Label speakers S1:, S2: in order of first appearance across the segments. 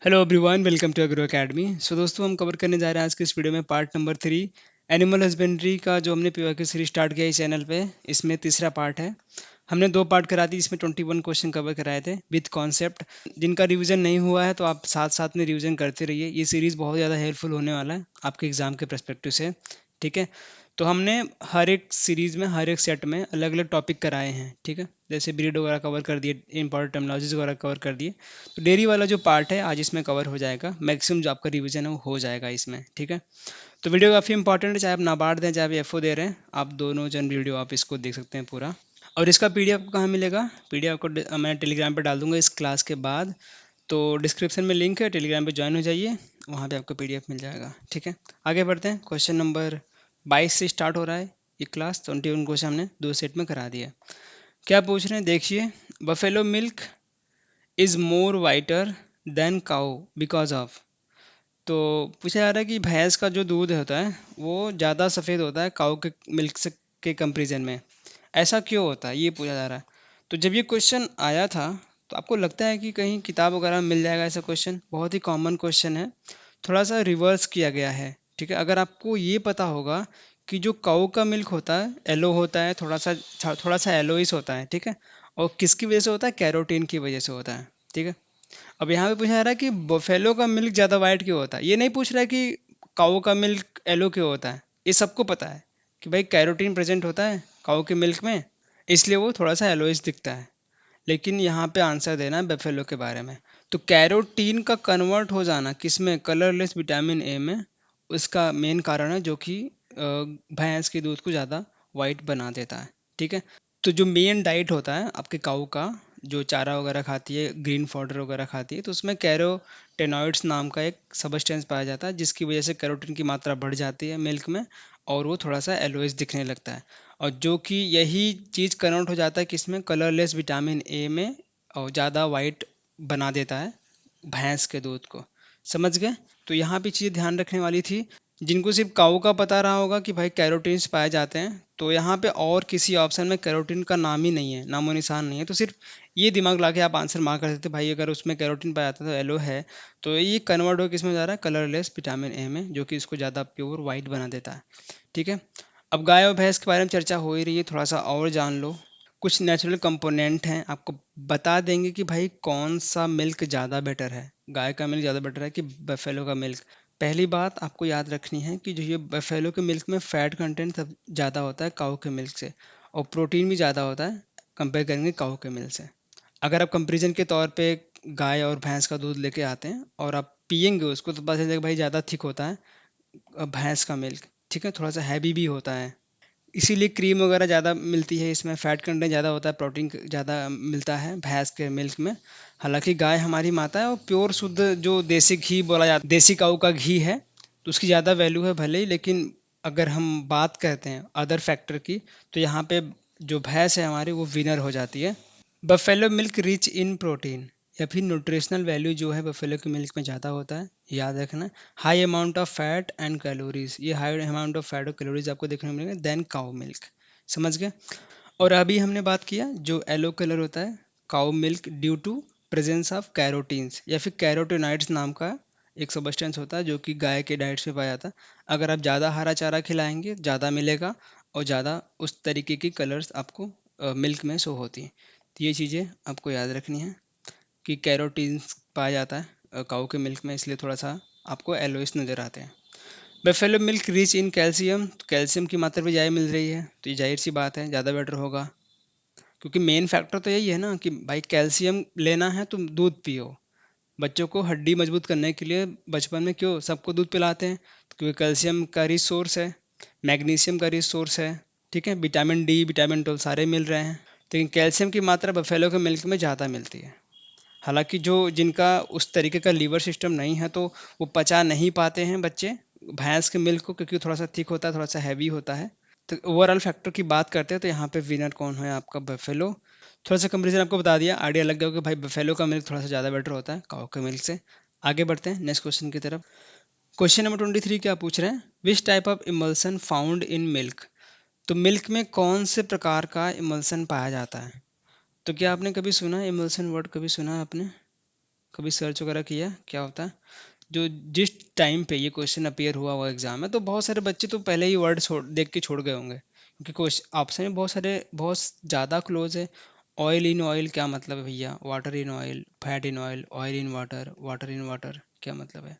S1: Hello everyone, welcome to agro academy. So दोस्तों, हम cover करने जा रहे हैं आज के इस वीडियो में पार्ट नंबर 3 एनिमल हस्बेंड्री का, जो हमने पीवाईक्यू सीरीज स्टार्ट किया इस चैनल पे। इसमें तीसरा पार्ट है। हमने 2 पार्ट करा दी, इसमें 21 क्वेश्चन कवर कराए थे विद कॉन्सेप्ट। जिनका रिवीजन नहीं हुआ है तो आप साथ साथ में रिवीजन करते रहिए। ये सीरीज़ बहुत ज़्यादा हेल्पफुल होने वाला है आपके एग्जाम के परस्पेक्टिव से। ठीक है, तो हमने हर एक सीरीज़ में, हर एक सेट में अलग अलग टॉपिक कराए हैं। ठीक है, जैसे ब्रीड वगैरह कवर कर दिए, इंपॉर्टेंट टर्मिनोलॉजीज वगैरह कवर कर दिए। तो डेयरी वाला जो पार्ट है आज इसमें कवर हो जाएगा। मैक्सिमम जो आपका रिवीजन है वो हो जाएगा इसमें। ठीक है, तो वीडियो काफ़ी इंपॉर्टेंट है, चाहे आप नाबार्ड दें चाहे आप एफओ दे रहे हैं, आप दोनों जन वीडियो आप इसको देख सकते हैं पूरा। और इसका पीडीएफ आपको कहाँ मिलेगा? पीडीएफ को मैं टेलीग्राम पे डाल दूंगा इस क्लास के बाद। तो डिस्क्रिप्शन में लिंक है, टेलीग्राम पे ज्वाइन हो जाइए, वहाँ पे आपको पीडीएफ मिल जाएगा। ठीक है, आगे बढ़ते हैं। क्वेश्चन नंबर 22 से स्टार्ट हो रहा है ये क्लास। 21 क्वेश्चन हमने 2 सेट में करा दिया। क्या पूछ रहे हैं देखिए। Buffalo milk is more whiter than cow because of. तो पूछा जा रहा है कि भैंस का जो दूध होता है वो ज़्यादा सफ़ेद होता है काऊ के मिल्क से के कंपेरिजन में। ऐसा क्यों होता है ये पूछा जा रहा है। तो जब ये क्वेश्चन आया था तो आपको लगता है कि कहीं किताब वगैरह में मिल जाएगा ऐसा क्वेश्चन? बहुत ही कॉमन क्वेश्चन है, थोड़ा सा रिवर्स किया गया है। ठीक है, अगर आपको ये पता होगा कि जो काऊ का मिल्क होता है येलो होता है, थोड़ा सा येलोइश होता है। ठीक है, और किसकी वजह से होता है? कैरोटीन की वजह से होता है। ठीक है, अब यहाँ पे पूछा जा रहा है कि बफेलो का मिल्क ज़्यादा वाइट क्यों होता है। ये नहीं पूछ रहा है कि काऊ का मिल्क येलो क्यों होता है। ये सबको पता है कि भाई कैरोटीन प्रेजेंट होता है काऊ के मिल्क में, इसलिए वो थोड़ा सा येलोइश दिखता है। लेकिन यहाँ पे आंसर देना है बफेलो के बारे में। तो कैरोटीन का कन्वर्ट हो जाना किसमें? कलरलेस विटामिन ए में। उसका मेन कारण है जो कि भैंस के दूध को ज़्यादा वाइट बना देता है। ठीक है, तो जो मेन डाइट होता है आपके काऊ का, जो चारा वगैरह खाती है, ग्रीन फॉडर वगैरह खाती है, तो उसमें कैरोटेनॉइड्स नाम का एक सबस्टेंस पाया जाता है जिसकी वजह से कैरोटीन की मात्रा बढ़ जाती है मिल्क में, और वो थोड़ा सा एलोइस दिखने लगता है। और जो कि यही चीज़ कन्वर्ट हो जाता है किसमें? कलरलेस विटामिन ए में, और ज़्यादा वाइट बना देता है भैंस के दूध को। समझ गए? तो यहाँ पे चीज़ ध्यान रखने वाली थी। जिनको सिर्फ काऊ का पता रहा होगा कि भाई कैरोटीन्स पाए जाते हैं, तो यहाँ पे और किसी ऑप्शन में कैरोटीन का नाम ही नहीं है, नामो निशान नहीं है। तो सिर्फ ये दिमाग ला के आप आंसर मार कर सकते भाई, अगर उसमें कैरोटीन पाया जाता है तो येलो है, तो ये कन्वर्ट हो किस में जा रहा है? कलरलेस विटामिन ए में, जो कि इसको ज़्यादा प्योर वाइट बना देता है। ठीक है, अब गाय और भैंस के बारे में चर्चा हो ही रही है, थोड़ा सा और जान लो। कुछ नेचुरल कंपोनेंट हैं, आपको बता देंगे कि भाई कौन सा मिल्क ज़्यादा बेटर है, गाय का मिल्क ज़्यादा बेटर है कि बफेलो का मिल्क। पहली बात आपको याद रखनी है कि जो ये बफेलो के मिल्क में फ़ैट कंटेंट सब ज़्यादा होता है काऊ के मिल्क से, और प्रोटीन भी ज़्यादा होता है कंपेयर करेंगे काऊ के मिल्क से। अगर आप कंपेरिजन के तौर पे गाय और भैंस का दूध लेके आते हैं और आप पियेंगे उसको, तो पता चलेगा भाई ज़्यादा थिक होता है भैंस का मिल्क। ठीक है, थोड़ा सा हैवी भी होता है, इसीलिए क्रीम वगैरह ज़्यादा मिलती है इसमें, फैट कंटेंट ज़्यादा होता है, प्रोटीन ज़्यादा मिलता है भैंस के मिल्क में। हालांकि गाय हमारी माता है और प्योर शुद्ध जो देसी घी बोला जाता है, देसी काऊ का घी है, तो उसकी ज़्यादा वैल्यू है भले ही। लेकिन अगर हम बात करते हैं अदर फैक्टर की, तो यहाँ पे जो भैंस है हमारी वो विनर हो जाती है। Buffalo milk rich in protein, या फिर न्यूट्रिशनल वैल्यू जो है बफेलो के मिल्क में ज़्यादा होता है, याद रखना। High amount of fat and calories, ये हाई अमाउंट ऑफ फैट और कैलोरीज आपको देखने को मिलेंगे देन काउ मिल्क। समझ गए? और अभी हमने बात किया जो येलो कलर होता है cow milk due to presence of carotenes, या फिर कैरोटीनॉइड्स नाम का एक सब्सटेंस होता है जो कि गाय के डाइट्स में पाया जाता है। अगर आप ज़्यादा हरा चारा खिलाएंगे ज़्यादा मिलेगा, और ज़्यादा उस तरीके की कलर्स आपको मिल्क में शो होती हैं। तो ये चीज़ें आपको याद रखनी है कि कैरोटीन्स पाया जाता है काऊ के मिल्क में, इसलिए थोड़ा सा आपको एलोइस नज़र आते हैं। Buffalo milk rich in calcium, तो कैल्शियम की मात्रा भी ज़्यादा मिल रही है, तो ये जाहिर सी बात है ज़्यादा बेटर होगा। क्योंकि मेन फैक्टर तो यही है ना कि भाई कैल्शियम लेना है तुम दूध पियो। बच्चों को हड्डी मजबूत करने के लिए बचपन में क्यों सबको दूध पिलाते हैं? क्योंकि कैल्शियम का रिच सोर्स है, मैग्नीशियम का रिच सोर्स है। ठीक है, विटामिन डी विटामिन 12 सारे मिल रहे हैं, लेकिन कैल्शियम की मात्रा बफेलो के मिल्क में ज़्यादा मिलती है। हालांकि जो जिनका उस तरीके का लीवर सिस्टम नहीं है तो वो पचा नहीं पाते हैं बच्चे भैंस के मिल्क को, क्योंकि थोड़ा सा थिक होता है, थोड़ा सा हैवी होता है। तो ओवरऑल फैक्टर की बात करते हैं तो यहाँ पे विनर कौन है? आपका बफेलो। थोड़ा सा कंपेरिजन आपको बता दिया, आइडिया लग गया कि भाई बफेलो का मिल्क थोड़ा सा ज़्यादा बेटर होता है काऊ के मिल्क से। आगे बढ़ते हैं नेक्स्ट क्वेश्चन की तरफ। क्वेश्चन नंबर 23 क्या पूछ रहे हैं? Which type of emulsion found in milk. तो मिल्क में कौन से प्रकार का इमल्सन पाया जाता है? तो क्या आपने कभी सुना है इमल्सन वर्ड? कभी सुना है आपने? कभी सर्च वगैरह किया क्या होता है? जो जिस टाइम पे ये क्वेश्चन अपीयर हुआ वो एग्जाम में, तो बहुत सारे बच्चे तो पहले ही वर्ड छोड़ देख के छोड़ गए होंगे, क्योंकि क्वेश्चन ऑप्शन में बहुत ज़्यादा क्लोज है। ऑयल इन ऑयल क्या मतलब है भैया? Water in oil, fat in oil in water, water in water क्या मतलब है?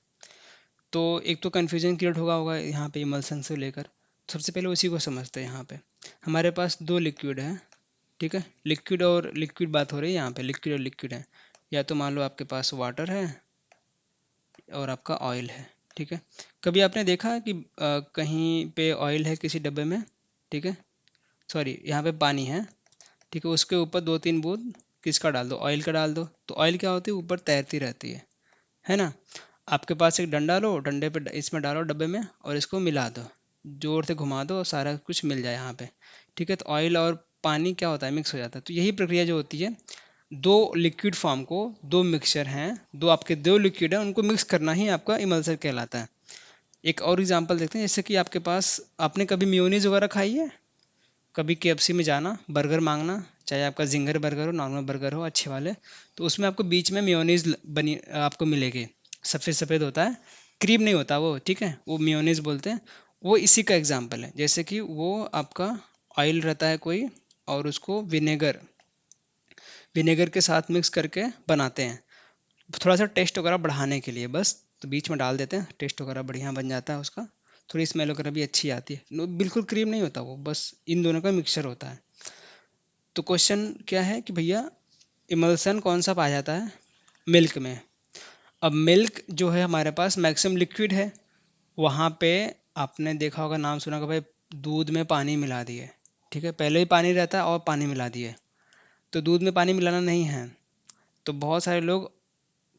S1: तो एक तो कन्फ्यूजन क्रिएट होगा यहाँ पे इमल्सन से लेकर। सबसे पहले उसी को समझते हैं। यहाँ पे हमारे पास दो लिक्विड है, ठीक है, लिक्विड और लिक्विड बात हो रही है यहाँ पे, लिक्विड और लिक्विड है। या तो मान लो आपके पास वाटर है और आपका ऑयल है, ठीक है। कभी आपने देखा है कि कहीं पे ऑयल है किसी डब्बे में, ठीक है, सॉरी यहाँ पे पानी है, ठीक है, उसके ऊपर दो तीन बूंद किसका डाल दो? ऑयल का डाल दो, तो ऑयल क्या होती है? ऊपर तैरती रहती है ना। आपके पास एक डंडा लो, डंडे पे इसमें डालो डब्बे में और इसको मिला दो, जोर से घुमा दो, सारा कुछ मिल जाए यहाँ पे, ठीक है। तो ऑयल और पानी क्या होता है? मिक्स हो जाता है। तो यही प्रक्रिया जो होती है, दो लिक्विड फॉर्म को, दो मिक्सचर हैं, दो आपके दो लिक्विड हैं, उनको मिक्स करना ही आपका इमल्सन कहलाता है। एक और एग्जांपल देखते हैं, जैसे कि आपके पास, आपने कभी मेयोनीज वगैरह खाई है? कभी केएफसी में जाना, बर्गर मांगना, चाहे आपका जिंगर बर्गर हो, नॉर्मल बर्गर हो अच्छे वाले, तो उसमें आपको बीच में मेयोनीज बनी आपको मिलेगी, सफ़ेद सफ़ेद होता है, क्रीम नहीं होता वो, ठीक है, वो मेयोनीज बोलते हैं। वो इसी का एग्जांपल है। जैसे कि वो आपका ऑयल रहता है कोई, और उसको विनेगर विनेगर के साथ मिक्स करके बनाते हैं, थोड़ा सा टेस्ट वगैरह बढ़ाने के लिए बस। तो बीच में डाल देते हैं, टेस्ट वगैरह बढ़िया बन जाता है उसका, थोड़ी स्मेल वगैरह भी अच्छी आती है। बिल्कुल क्रीम नहीं होता वो, बस इन दोनों का मिक्सचर होता है। तो क्वेश्चन क्या है कि भैया इमल्सन कौन सा पाया जाता है? मिल्क में। अब मिल्क जो है हमारे पास मैक्सिमम लिक्विड है, वहाँ पे आपने देखा होगा, नाम सुना होगा भाई, दूध में पानी मिला दिए, ठीक है, पहले ही पानी रहता है और पानी मिला दिए। तो दूध में पानी मिलाना नहीं है, तो बहुत सारे लोग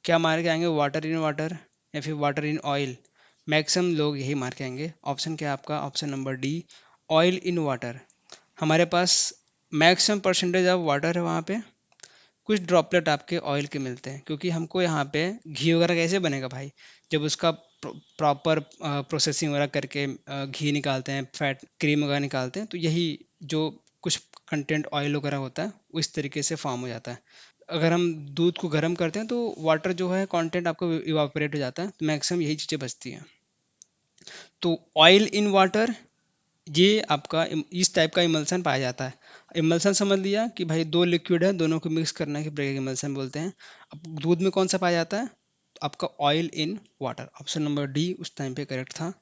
S1: क्या मार के आएंगे? वाटर इन वाटर या फिर वाटर इन ऑयल। मैक्सिमम लोग यही मार के आएंगे। ऑप्शन क्या है आपका? Option number D, oil in water. हमारे पास मैक्सिमम परसेंटेज ऑफ वाटर है वहाँ पे, कुछ ड्रॉपलेट आपके ऑयल के मिलते हैं, क्योंकि हमको यहाँ पे घी वगैरह कैसे बनेगा भाई? जब उसका प्रॉपर प्रोसेसिंग वगैरह करके घी निकालते हैं, फैट क्रीम वगैरह निकालते हैं, तो यही जो कुछ कंटेंट ऑयल वगैरह होता है वो इस तरीके से फॉर्म हो जाता है। अगर हम दूध को गर्म करते हैं तो वाटर जो है कंटेंट आपको इवापोरेट हो जाता है, तो मैक्सिमम यही चीज़ें बचती हैं। तो ऑयल इन वाटर, ये आपका इस टाइप का इमल्सन पाया जाता है। इमल्सन समझ लिया कि भाई दो लिक्विड है, दोनों को मिक्स करने के ब्रेक इमल्सन बोलते हैं। अब दूध में कौन सा पाया जाता है? तो आपका oil in water, option number D उस टाइम पे करेक्ट था,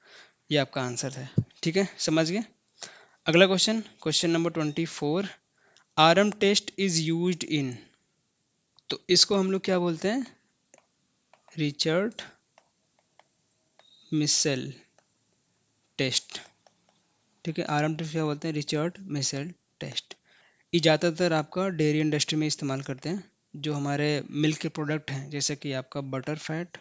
S1: ये आपका आंसर है। ठीक है, समझ गए। अगला question, question number 24, RM test is used in, तो इसको हम लोग क्या बोलते हैं? रिचर्ड मिशेल टेस्ट, ठीक है, आरएम टेस्ट क्या बोलते हैं? Richard Mitchell test. ये ज़्यादातर आपका डेयरी इंडस्ट्री में इस्तेमाल करते हैं, जो हमारे मिल्क के प्रोडक्ट हैं, जैसे कि आपका बटर फैट,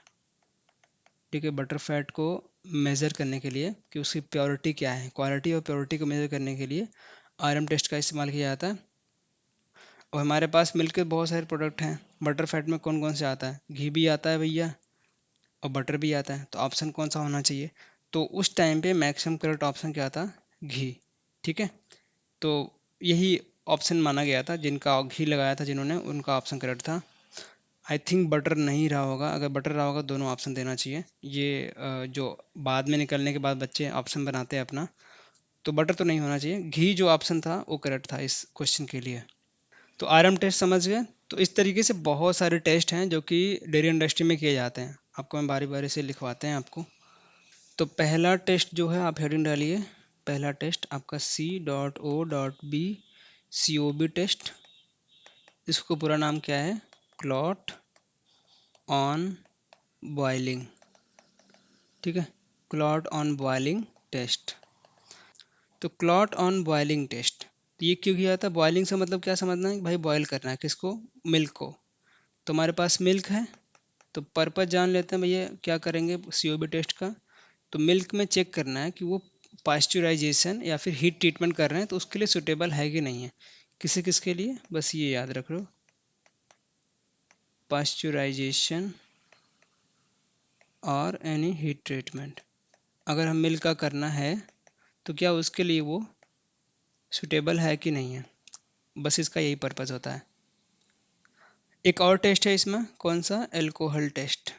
S1: ठीक है, बटर फैट को मेज़र करने के लिए कि उसकी प्योरिटी क्या है, क्वालिटी और प्योरिटी को मेज़र करने के लिए आरएम टेस्ट का इस्तेमाल किया जाता है। और हमारे पास मिल्क के बहुत सारे प्रोडक्ट हैं, बटर फैट में कौन कौन से आता है? घी भी आता है भैया, और बटर भी आता है, तो ऑप्शन कौन सा होना चाहिए? तो उस टाइम पे मैक्सिमम करेक्ट ऑप्शन क्या था? घी, ठीक है। तो यही ऑप्शन माना गया था, जिनका घी लगाया था जिन्होंने, उनका ऑप्शन करेक्ट था। आई थिंक बटर नहीं रहा होगा, अगर बटर रहा होगा दोनों ऑप्शन देना चाहिए। ये जो बाद में निकलने के बाद बच्चे ऑप्शन बनाते हैं अपना, तो बटर तो नहीं होना चाहिए, घी जो ऑप्शन था वो करेक्ट था इस क्वेश्चन के लिए। तो आरएम टेस्ट समझ गए। तो इस तरीके से बहुत सारे टेस्ट हैं जो कि डेयरी इंडस्ट्री में किए जाते हैं, आपको हम बारी बारी से लिखवाते हैं आपको। तो पहला टेस्ट जो है, आप हेडिंग डालिए, पहला टेस्ट आपका C.O.B COB टेस्ट। इसको पूरा नाम क्या है? क्लॉट ऑन बॉइलिंग, ठीक है, क्लॉट ऑन बॉइलिंग टेस्ट। तो क्लॉट ऑन बॉइलिंग टेस्ट, ये क्यों किया था? बॉइलिंग से मतलब क्या समझना है कि भाई बॉयल करना है किसको? मिल्क को। तो हमारे पास मिल्क है, तो पर्पज जान लेते हैं भैया, क्या करेंगे COB टेस्ट का? तो मिल्क में चेक करना है कि वो पास्चुराइजेशन या फिर हीट ट्रीटमेंट कर रहे हैं, तो उसके लिए सुटेबल है कि नहीं है। किसे किसके लिए? बस ये याद रख लो, पास्चुराइजेशन और एनी हीट ट्रीटमेंट। अगर हम मिल्क का करना है तो क्या उसके लिए वो सुटेबल है कि नहीं है, बस इसका यही पर्पज़ होता है। एक और टेस्ट है इसमें, कौन सा, एल्कोहल टेस्ट।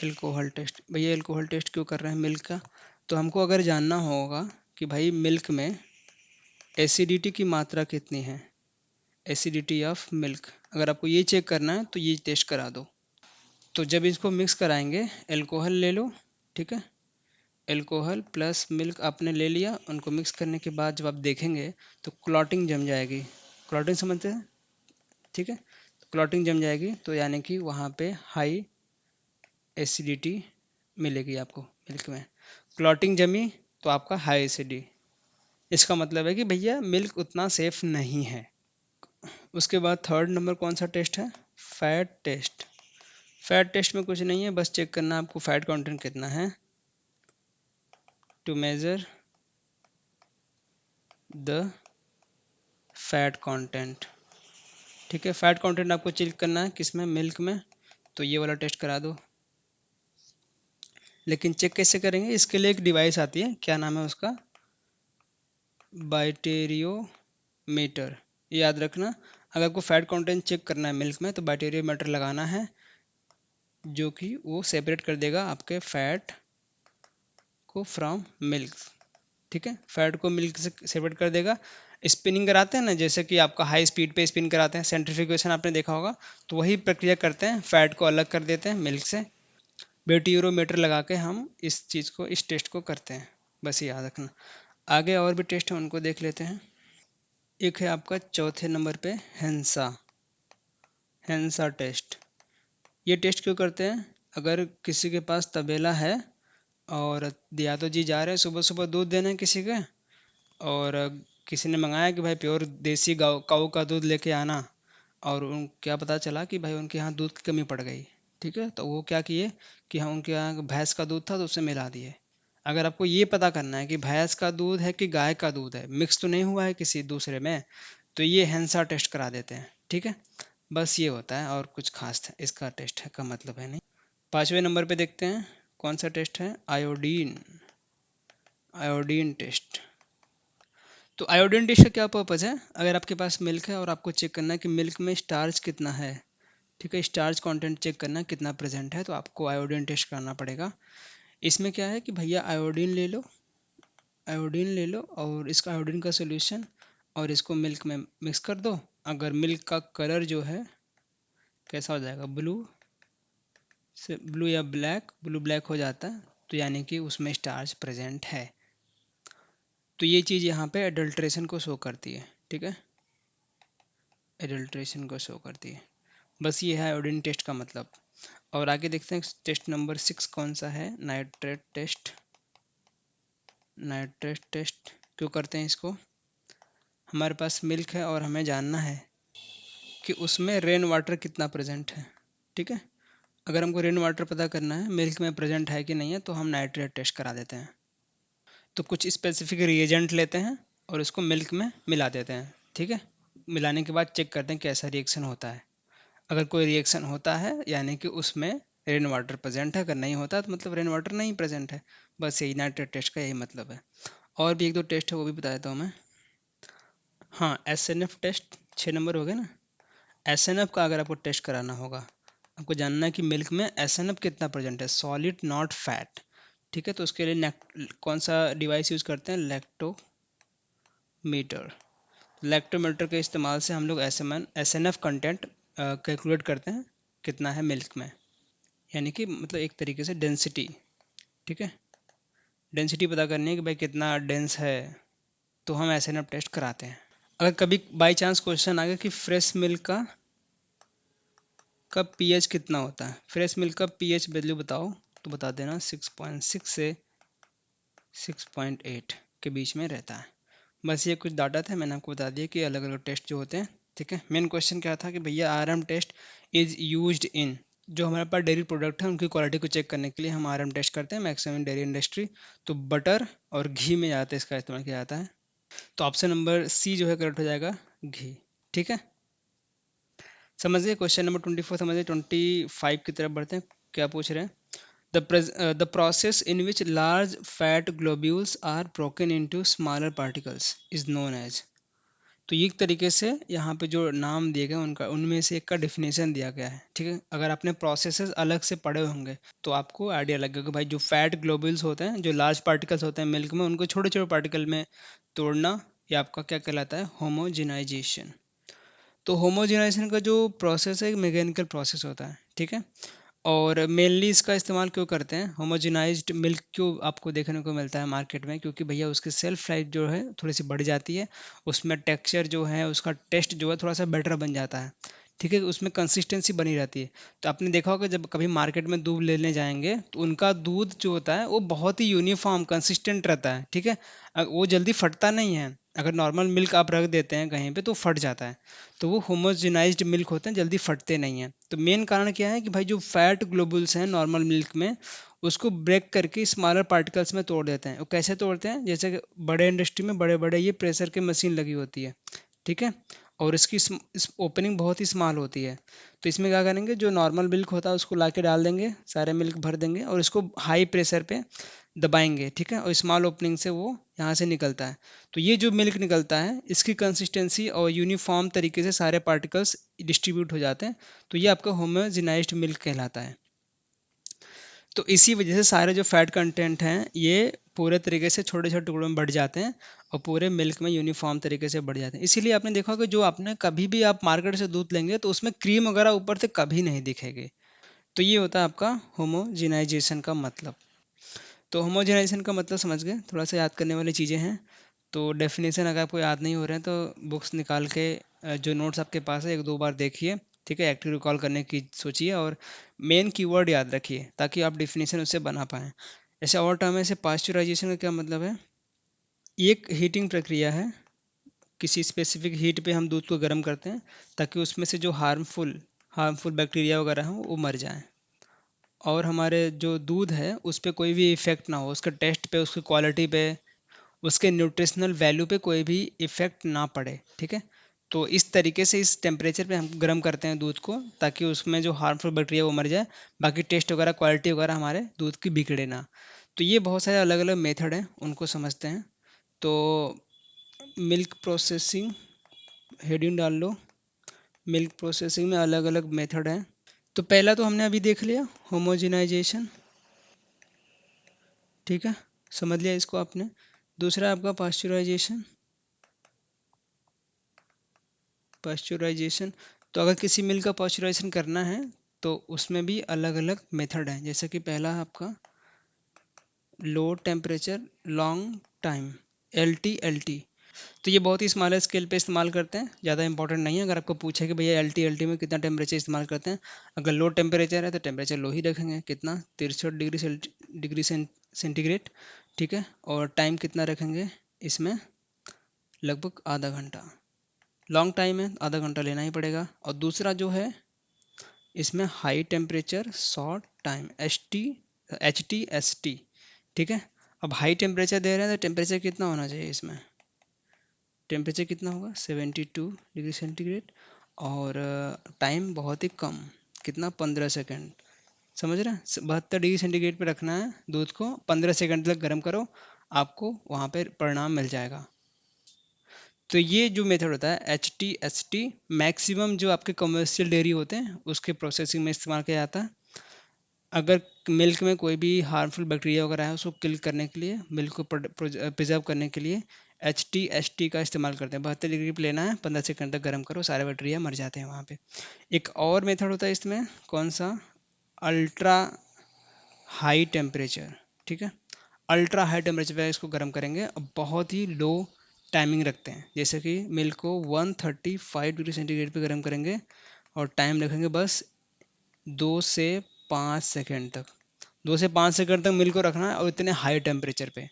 S1: एल्कोहल टेस्ट, भैया एल्कोहल टेस्ट क्यों कर रहे हैं मिल्क का? तो हमको अगर जानना होगा कि भाई मिल्क में एसिडिटी की मात्रा कितनी है, एसिडिटी ऑफ मिल्क, अगर आपको ये चेक करना है तो ये टेस्ट करा दो। तो जब इसको मिक्स कराएंगे, एल्कोहल ले लो, ठीक है, एल्कोहल प्लस मिल्क आपने ले लिया, उनको मिक्स करने के बाद जब आप देखेंगे तो क्लॉटिंग जम जाएगी। क्लॉटिंग समझते हैं, ठीक है, क्लॉटिंग जम जाएगी तो यानी कि वहाँ पे हाई एसिडिटी मिलेगी आपको मिल्क में। क्लॉटिंग जमी तो आपका हाई एसिडिटी, इसका मतलब है कि भैया मिल्क उतना सेफ नहीं है। उसके बाद थर्ड नंबर कौन सा टेस्ट है, फैट टेस्ट। फैट टेस्ट में कुछ नहीं है, बस चेक करना आपको फैट कंटेंट कितना है, to measure the fat content, ठीक है, फैट कंटेंट आपको चेक करना है किसमें, मिल्क में, तो ये वाला टेस्ट करा दो। लेकिन चेक कैसे करेंगे, इसके लिए एक डिवाइस आती है, क्या नाम है उसका, बाइटेरियोमीटर, याद रखना। अगर आपको फैट कंटेंट चेक करना है मिल्क में तो बाइटेरियोमीटर लगाना है, जो कि वो सेपरेट कर देगा आपके फैट को फ्रॉम मिल्क, ठीक है, फैट को मिल्क से सेपरेट कर देगा। स्पिनिंग कराते हैं ना, जैसे कि आपका हाई स्पीड पे स्पिन कराते हैं, सेंट्रीफ्यूगेशन आपने देखा होगा, तो वही प्रक्रिया करते हैं, फैट को अलग कर देते हैं मिल्क से। बेटियोरोमीटर लगा के हम इस चीज़ को, इस टेस्ट को करते हैं, बस ये याद रखना। आगे और भी टेस्ट है, उनको देख लेते हैं। एक है आपका चौथे नंबर पे हेंसा, हेंसा टेस्ट। ये टेस्ट क्यों करते हैं, अगर किसी के पास तबेला है और या तो जी जा रहे हैं सुबह सुबह दूध देने किसी के, और किसी ने मंगाया कि भाई प्योर देसी गाँव काऊ का दूध लेके आना, और उन क्या पता चला कि भाई उनके यहाँ दूध की कमी पड़ गई, ठीक है, तो वो क्या किए कि हाँ उनके यहाँ भैंस का दूध था तो उससे मिला दिए। अगर आपको ये पता करना है कि भैंस का दूध है कि गाय का दूध है, मिक्स तो नहीं हुआ है किसी दूसरे में, तो ये हेंसा टेस्ट करा देते हैं, ठीक है, बस ये होता है, और कुछ खास इसका टेस्ट है का मतलब है नहीं। पांचवें नंबर पे देखते हैं कौन सा टेस्ट है, आयोडीन, आयोडीन टेस्ट। तो आयोडीन टेस्ट का क्या पर्पज़ है, अगर आपके पास मिल्क है और आपको चेक करना है कि मिल्क में स्टार्च कितना है, ठीक है, स्टार्च कंटेंट चेक करना है कितना प्रेजेंट है, तो आपको आयोडीन टेस्ट करना पड़ेगा। इसमें क्या है कि भैया आयोडीन ले लो, आयोडीन ले लो और इसका आयोडीन का सोल्यूशन, और इसको मिल्क में मिक्स कर दो। अगर मिल्क का कलर जो है कैसा हो जाएगा, ब्लू से ब्लू या ब्लैक, ब्लू ब्लैक हो जाता है, तो यानी कि उसमें स्टार्च प्रेजेंट है। तो ये चीज़ यहाँ पे एडल्ट्रेशन को शो करती है, ठीक है, एडल्ट्रेशन को शो करती है, बस ये है आयोडीन टेस्ट का मतलब। और आगे देखते हैं टेस्ट नंबर 6 कौन सा है, नाइट्रेट टेस्ट। नाइट्रेट टेस्ट क्यों करते हैं इसको, हमारे पास मिल्क है और हमें जानना है कि उसमें रेन वाटर कितना प्रेजेंट है, ठीक है, अगर हमको रेन वाटर पता करना है मिल्क में प्रेजेंट है कि नहीं है, तो हम नाइट्रेट टेस्ट करा देते हैं। तो कुछ स्पेसिफिक रिएजेंट लेते हैं और उसको मिल्क में मिला देते हैं, ठीक है, मिलाने के बाद चेक करते हैं कैसा रिएक्शन होता है। अगर कोई रिएक्शन होता है यानी कि उसमें रेन वाटर प्रेजेंट है, अगर नहीं होता तो मतलब रेन वाटर नहीं प्रेजेंट है, बस यही नाइट्रेट टेस्ट का यही मतलब है। और भी एक दो टेस्ट है वो भी बता देता हूँ मैं। हाँ, SNF टेस्ट, 6 नंबर हो गए ना। SNF का अगर आपको टेस्ट कराना होगा, आपको जानना है कि मिल्क में SNF कितना प्रेजेंट है, सॉलिड नॉट फैट, ठीक है, तो उसके लिए कौन सा डिवाइस यूज़ करते हैं, लैक्टोमीटर। लैक्टोमीटर के इस्तेमाल से हम लोग SNF कंटेंट कैलकुलेट करते हैं कितना है मिल्क में, यानी कि मतलब एक तरीके से डेंसिटी, ठीक है, डेंसिटी पता करनी है कि भाई कितना डेंस है, तो हम SNF टेस्ट कराते हैं। अगर कभी बाई चांस क्वेश्चन आ गया कि फ्रेश मिल्क का पीएच कितना होता है, फ्रेश मिल्क का पीएच वैल्यू बताओ, तो बता देना 6.6 से 6.8 के बीच में रहता है। बस ये कुछ डाटा था, मैंने आपको बता दिया कि अलग अलग टेस्ट जो होते हैं, ठीक है। मेन क्वेश्चन क्या था कि भैया RM test is used in, जो हमारे पास डेयरी प्रोडक्ट है उनकी क्वालिटी को चेक करने के लिए हम RM टेस्ट करते हैं मैक्सिमम डेयरी इंडस्ट्री, तो बटर और घी में ज़्यादा इसका इस्तेमाल किया जाता है। तो ऑप्शन नंबर सी जो है करेक्ट हो जाएगा, घी, ठीक है। समझिए क्वेश्चन नंबर 24, समझिए 25 की तरफ बढ़ते हैं, क्या पूछ रहे हैं, the process in which large fat globules are broken into smaller particles is known as, तो ये एक तरीके से यहाँ पे जो नाम दिए गए उनका उनमें से एक का डेफिनेशन दिया गया है, ठीक है। अगर आपने प्रोसेसेस अलग से पढ़े होंगे तो आपको आइडिया लगेगा कि भाई जो फैट ग्लोबुल्स होते हैं, जो लार्ज पार्टिकल्स होते हैं मिल्क में, उनको छोटे छोटे पार्टिकल में तोड़ना, ये आपका क्या कहलाता है, होमोजिनाइजेशन। तो होमोजेनाइजेशन का जो प्रोसेस है, एक मैकेनिकल प्रोसेस होता है, ठीक है। और मेनली इसका इस्तेमाल क्यों करते हैं, होमोजेनाइज्ड मिल्क क्यों आपको देखने को मिलता है मार्केट में, क्योंकि भैया उसकी सेल्फ लाइफ जो है थोड़ी सी बढ़ जाती है, उसमें टेक्सचर जो है, उसका टेस्ट जो है थोड़ा सा बेटर बन जाता है, ठीक है, उसमें कंसिस्टेंसी बनी रहती है। तो आपने देखा होगा जब कभी मार्केट में दूध लेने जाएंगे तो उनका दूध जो होता है वो बहुत ही यूनिफॉर्म कंसिस्टेंट रहता है, ठीक है। वो जल्दी फटता नहीं है। अगर नॉर्मल मिल्क आप रख देते हैं कहीं पे तो फट जाता है। तो वो होमोजेनाइज्ड मिल्क होते हैं, जल्दी फटते नहीं हैं। तो मेन कारण क्या है कि भाई जो फैट ग्लोबुल्स हैं नॉर्मल मिल्क में, उसको ब्रेक करके स्मॉलर पार्टिकल्स में तोड़ देते हैं। वो कैसे तोड़ते हैं, जैसे कि बड़े इंडस्ट्री में बड़े बड़े ये प्रेशर की मशीन लगी होती है, ठीक है। और इसकी इस ओपनिंग बहुत ही स्मॉल होती है। तो इसमें क्या करेंगे, जो नॉर्मल मिल्क होता है उसको ला के डाल देंगे, सारे मिल्क भर देंगे और इसको हाई प्रेशर पे दबाएंगे, ठीक है। और स्मॉल ओपनिंग से वो यहाँ से निकलता है। तो ये जो मिल्क निकलता है इसकी कंसिस्टेंसी और यूनिफॉर्म तरीके से सारे पार्टिकल्स डिस्ट्रीब्यूट हो जाते हैं। तो ये आपका होमोजेनाइज्ड मिल्क कहलाता है। तो इसी वजह से सारे जो फैट कंटेंट हैं ये पूरे तरीके से छोटे छोटे टुकड़ों में बढ़ जाते हैं और पूरे मिल्क में यूनिफॉर्म तरीके से बढ़ जाते हैं। इसीलिए आपने देखा होगा जो आपने कभी भी आप मार्केट से दूध लेंगे तो उसमें क्रीम वगैरह ऊपर से कभी नहीं दिखेगी। तो ये होता है आपका होमोजेनाइजेशन का मतलब। तो होमोजेनाइजेशन का मतलब समझ गए, थोड़ा सा याद करने वाली चीज़ें हैं। तो डेफिनेशन अगर आपको याद नहीं हो रहे हैं तो बुक्स निकाल के जो नोट्स आपके पास है एक दो बार देखिए, ठीक है। एक्टिव रिकॉल करने की सोचिए और मेन कीवर्ड याद रखिए ताकि आप डेफिनेशन उससे बना पाएँ। जैसे और टर्म है, जैसे पास्चुराइजेशन का क्या मतलब है, ये एक हीटिंग प्रक्रिया है। किसी स्पेसिफिक हीट पे हम दूध को गर्म करते हैं ताकि उसमें से जो हार्मफुल हार्मफुल बैक्टीरिया वगैरह हों वो मर जाएं और हमारे जो दूध है उस पर कोई भी इफ़ेक्ट ना हो, उसके टेस्ट पे, उसकी क्वालिटी पे, उसके न्यूट्रिशनल वैल्यू पे कोई भी इफ़ेक्ट ना पड़े, ठीक है। तो इस तरीके से इस टेम्परेचर पे हम गर्म करते हैं दूध को ताकि उसमें जो हार्मफुल बैक्टीरिया वो मर जाए, बाकी टेस्ट वगैरह क्वालिटी वगैरह हमारे दूध की बिगड़े ना। तो ये बहुत सारे अलग अलग मेथड हैं, उनको समझते हैं। तो मिल्क प्रोसेसिंग, हेडिंग डाल लो। मिल्क प्रोसेसिंग में अलग अलग मेथड हैं। तो पहला तो हमने अभी देख लिया, होमोजेनाइजेशन, ठीक है, समझ लिया इसको आपने। दूसरा आपका पास्चुराइजेशन। पास्चुराइजेशन, तो अगर किसी मिल्क का पास्चुराइजेशन करना है तो उसमें भी अलग अलग मेथड हैं। जैसे कि पहला है आपका low temperature long time, L T. तो ये बहुत ही स्मॉल स्केल पे इस्तेमाल करते हैं, ज़्यादा इंपॉर्टेंट नहीं है। अगर आपको पूछे कि भैया एल टी में कितना टेम्परेचर इस्तेमाल करते हैं, अगर लो टेम्परेचर है तो टेम्परेचर लो ही रखेंगे, कितना, 63 डिग्री सेंटीग्रेड, ठीक है। और टाइम कितना रखेंगे इसमें, लगभग आधा घंटा। लॉन्ग टाइम है, आधा घंटा लेना ही पड़ेगा। और दूसरा जो है इसमें high temperature short time, HTST, ठीक है। अब हाई टेम्परेचर दे रहे हैं तो टेम्परेचर कितना होना चाहिए इसमें, टेम्परेचर कितना होगा, 72 डिग्री सेंटीग्रेड। और टाइम बहुत ही कम, कितना, 15 सेकेंड। समझ रहे हैं, 72 डिग्री सेंटीग्रेड पे रखना है दूध को, 15 सेकेंड तक गर्म करो, आपको वहाँ पे परिणाम मिल जाएगा। तो ये जो मेथड होता है HTST, मैक्सिमम जो आपके कमर्शियल डेयरी होते हैं उसके प्रोसेसिंग में इस्तेमाल किया जाता है। अगर मिल्क में कोई भी हार्मफुल बैक्टीरिया वगैरह है उसको किल करने के लिए, मिल्क को प्रिजर्व करने के लिए HTST का इस्तेमाल करते हैं। 72 डिग्री पे लेना है, 15 सेकंड तक गर्म करो, सारे बैक्टीरिया मर जाते हैं वहाँ पे। एक और मेथड होता है इसमें, कौन सा, अल्ट्रा हाई टेम्परेचर, ठीक है। अल्ट्रा हाई टेम्परेचर पे इसको गर्म करेंगे और बहुत ही लो टाइमिंग रखते हैं। जैसे कि मिल्क को 135 डिग्री सेंटीग्रेड पे गर्म करेंगे और टाइम रखेंगे बस 2 से 5 सेकेंड तक। 2 से 5 सेकंड तक मिल्क को रखना है और इतने हाई टेम्परेचर पे।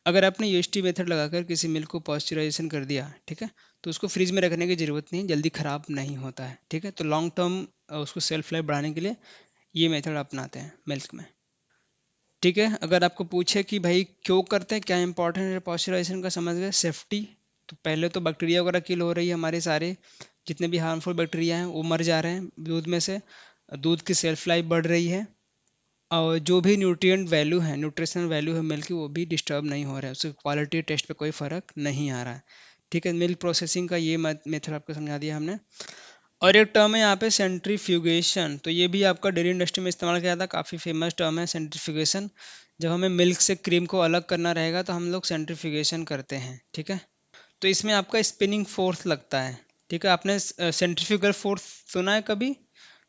S1: अगर आपने यूएसटी मेथड लगाकर किसी मिल्क को पॉस्चराइजेशन कर दिया, ठीक है, तो उसको फ्रिज में रखने की ज़रूरत नहीं, जल्दी ख़राब नहीं होता है, ठीक है। तो लॉन्ग टर्म उसको सेल्फ लाइफ बढ़ाने के लिए ये मेथड अपनाते हैं मिल्क में, ठीक है। अगर आपको पूछे कि भाई क्यों करते हैं, क्या इंपॉर्टेंट है पॉस्चराइजेशन का, समझ गए, सेफ्टी। तो पहले तो बैक्टीरिया वगैरह किल हो रही है, हमारे सारे जितने भी हार्मफुल बैक्टीरिया हैं वो मर जा रहे हैं दूध में से, दूध की सेल्फ लाइफ बढ़ रही है और जो भी न्यूट्रिएंट वैल्यू है, न्यूट्रिशनल वैल्यू है मिल्क की, वो भी डिस्टर्ब नहीं हो रहा है, उसकी क्वालिटी टेस्ट पे कोई फ़र्क नहीं आ रहा है, ठीक है, मिल्क प्रोसेसिंग का ये मेथड आपको समझा दिया हमने। और एक टर्म है यहाँ पे सेंट्रीफ्यूगेशन, तो ये भी आपका डेयरी इंडस्ट्री में इस्तेमाल किया जाता है, काफ़ी फेमस टर्म है सेंट्रीफ्यूगेशन। जब हमें मिल्क से क्रीम को अलग करना रहेगा तो हम लोग सेंट्रीफ्यूगेशन करते हैं। ठीक है, तो इसमें आपका स्पिनिंग फोर्स लगता है। ठीक है, आपने सेंट्रीफ्यूगल फोर्स सुना है कभी?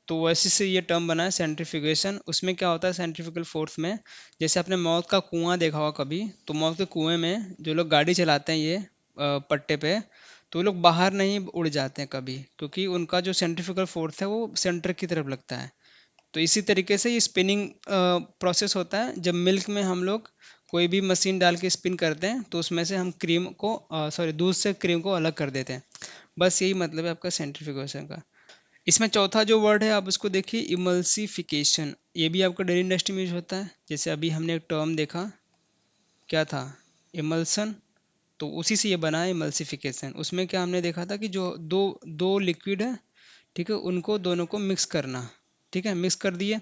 S1: तो वैसे से ये टर्म बना है सेंट्रीफ्यूगेशन। उसमें क्या होता है सेंट्रीफ्यूगल फोर्स में, जैसे आपने मौत का कुआं देखा होगा कभी, तो मौत के कुएं में जो लोग गाड़ी चलाते हैं ये पट्टे पे, तो वो लोग बाहर नहीं उड़ जाते हैं कभी, क्योंकि उनका जो सेंट्रीफ्यूगल फोर्स है वो सेंटर की तरफ लगता है। तो इसी तरीके से ये स्पिनिंग प्रोसेस होता है। जब मिल्क में हम लोग कोई भी मशीन डाल के स्पिन करते हैं तो उसमें से हम क्रीम को सॉरी दूध से क्रीम को अलग कर देते हैं। बस यही मतलब है आपका सेंट्रीफ्यूगेशन का। इसमें चौथा जो वर्ड है आप उसको देखिए, इमल्सिफिकेशन। ये भी आपका डेयरी इंडस्ट्री में यूज होता है। जैसे अभी हमने एक टर्म देखा, क्या था, इमल्सन, तो उसी से ये बना है इमल्सिफिकेशन। उसमें क्या हमने देखा था कि जो दो दो लिक्विड है, ठीक है, उनको दोनों को मिक्स करना। ठीक है, मिक्स कर दिए,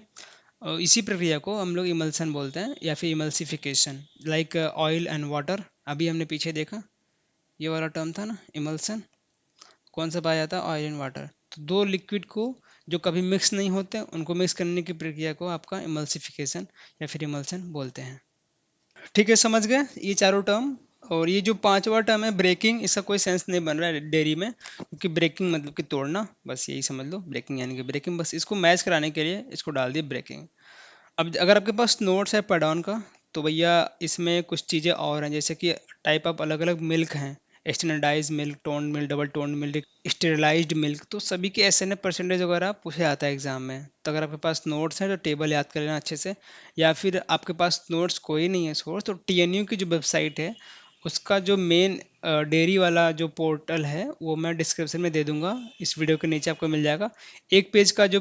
S1: और इसी प्रक्रिया को हम लोग इमल्सन बोलते हैं या फिर emulsification. Like oil and water, अभी हमने पीछे देखा, ये वाला टर्म था ना इमल्सन, कौन सा पाया जाता है, ऑयल एंड वाटर। तो दो लिक्विड को जो कभी मिक्स नहीं होते उनको मिक्स करने की प्रक्रिया को आपका इमल्सिफिकेशन या फिर इमल्सन बोलते हैं। ठीक है, समझ गए ये चारों टर्म। और ये जो पांचवा टर्म है ब्रेकिंग, इसका कोई सेंस नहीं बन रहा है डेयरी में, क्योंकि ब्रेकिंग मतलब कि तोड़ना, बस यही समझ लो, ब्रेकिंग यानी कि ब्रेकिंग, बस इसको मैच कराने के लिए इसको डाल दिए ब्रेकिंग। अब अगर आपके पास नोट्स है पैडॉन का, तो भैया इसमें कुछ चीज़ें और हैं, जैसे कि टाइप ऑफ अलग अलग मिल्क हैं, standardise milk, tone milk, double tone milk, sterilised milk, तो सभी के एस एन एफ परसेंटेज वगैरह पूछे जाता है एग्जाम में। तो अगर आपके पास नोट्स हैं तो टेबल याद कर लेना अच्छे से, या फिर आपके पास नोट्स कोई नहीं है सोर्स, तो टीएनयू की जो वेबसाइट है उसका जो मेन डेयरी वाला जो पोर्टल है वो मैं डिस्क्रिप्शन में दे दूंगा, इस वीडियो के नीचे आपको मिल जाएगा। एक पेज का जो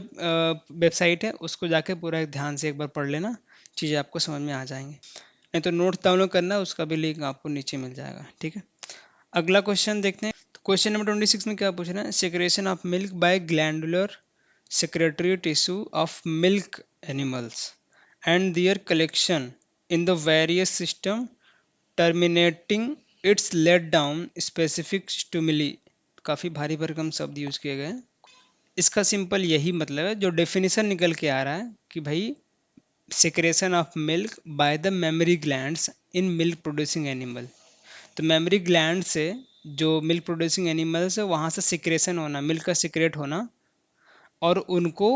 S1: वेबसाइट है उसको जाके पूरा ध्यान से एक बार पढ़ लेना, चीज़ें आपको समझ में आ जाएंगी। नहीं तो नोट्स डाउनलोड करना, उसका भी लिंक आपको नीचे मिल जाएगा। ठीक है, अगला क्वेश्चन देखते हैं। क्वेश्चन नंबर 26 में क्या पूछ रहे हैं, secretion of milk bye glandular secretory tissue of milk animals and their collection in the various system terminating its let down specific stimuli। काफ़ी भारी भरकम शब्द यूज किए गए हैं। इसका सिंपल यही मतलब है, जो डेफिनेशन निकल के आ रहा है कि भाई secretion of milk by the mammary glands in milk producing animal. तो मेमरी ग्लैंड से जो मिल्क प्रोड्यूसिंग एनिमल्स है वहाँ से सिक्रेशन होना, मिल्क का सिक्रेट होना, और उनको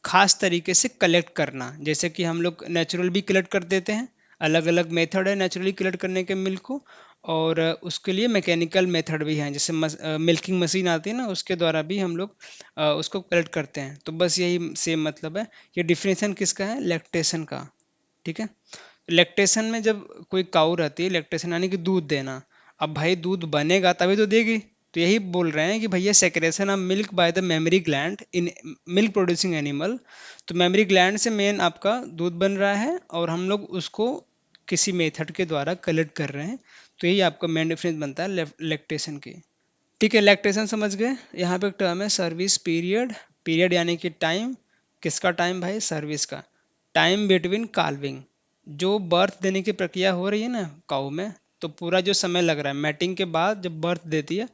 S1: खास तरीके से कलेक्ट करना। जैसे कि हम लोग नेचुरल भी कलेक्ट कर देते हैं, अलग अलग मेथड है नेचुरली कलेक्ट करने के मिल्क को, और उसके लिए मैकेनिकल मेथड भी हैं, जैसे मिल्किंग मशीन आती है ना, उसके द्वारा भी हम लोग उसको कलेक्ट करते हैं। तो बस यही सेम मतलब है। ये डिफिनेशन किसका है, लैक्टेशन का। ठीक है, लैक्टेशन में जब कोई काऊ रहती है, लैक्टेशन यानी कि दूध देना, अब भाई दूध बनेगा तभी तो देगी। तो यही बोल रहे हैं कि भैया secretion of milk by the mammary gland in milk producing animal. तो मेमरी ग्लैंड से मेन आपका दूध बन रहा है और हम लोग उसको किसी मेथड के द्वारा कलेक्ट कर रहे हैं। तो यही आपका मेन डिफरेंस बनता है लैक्टेशन की। ठीक है, लैक्टेशन समझ गए। यहाँ पे एक टर्म है सर्विस पीरियड। पीरियड यानी कि टाइम, किसका टाइम भाई, सर्विस का। टाइम बिटवीन काल्विंग, जो बर्थ देने की प्रक्रिया हो रही है ना काऊ में, तो पूरा जो समय लग रहा है मैटिंग के बाद जब बर्थ देती है,